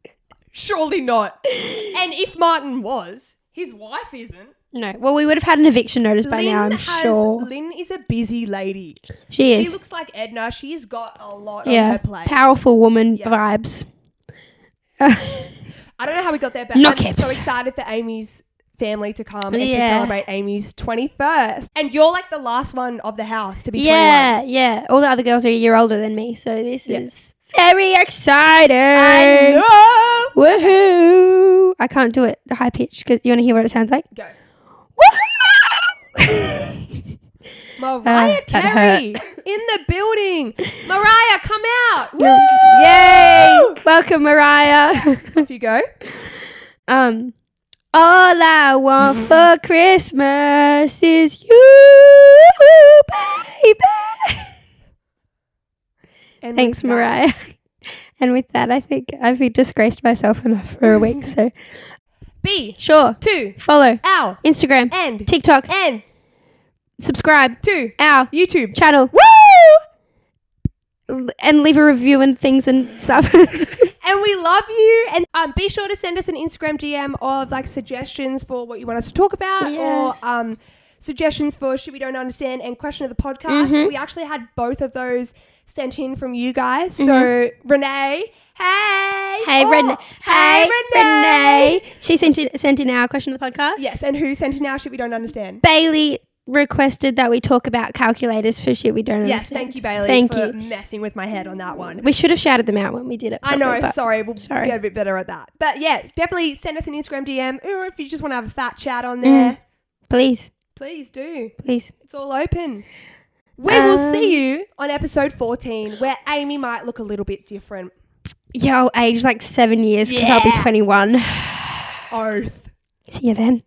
Surely not. And if Martin was, his wife isn't. No. Well, we would have had an eviction notice by now, I'm sure. Lynn is a busy lady. She is. She looks like Edna. She's got a lot on her plate. Powerful woman vibes. I don't know how we got there, but I'm so excited for Amy's family to come and to celebrate Amy's 21st. And you're like the last one of the house to be 21. Yeah. All the other girls are a year older than me, so this is very exciting. I know. Woohoo. I can't do it high pitch because you want to hear what it sounds like? Go. Woohoo! Mariah Carey in the building. Mariah, come out. Woo! Yay. Welcome, Mariah. Off you go. All I want for Christmas is you, baby. And thanks, Mariah. And with that, I think I've disgraced myself enough for a week. So, follow our Instagram and TikTok and subscribe to our YouTube channel. Woo! And leave a review and things and stuff. And we love you. And be sure to send us an Instagram DM of like suggestions for what you want us to talk about or suggestions for Shit We Don't Understand and Question of the Podcast. We actually had both of those sent in from you guys. So Renee, Renee. She sent in our Question of the Podcast. Yes, and who sent in our Shit We Don't Understand? Bailey requested that we talk about calculators for shit we don't understand. Yes, thank you, Bailey, for messing with my head on that one. We should have shouted them out when we did it. Probably, I know, sorry. We'll get a bit better at that. But yeah, definitely send us an Instagram DM or if you just want to have a fat chat on there. Please. Please do. Please. It's all open. We will see you on episode 14 where Amy might look a little bit different. Yeah, I'll age like 7 years because I'll be 21. Oath. See you then.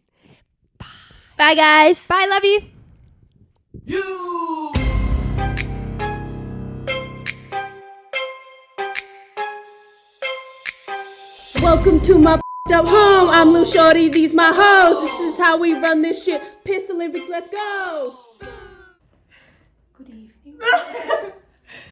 Bye, guys. Bye, love you. Welcome to my up home. I'm Lou Shorty. These my hoes. This is how we run this shit. Piss Olympics. Let's go.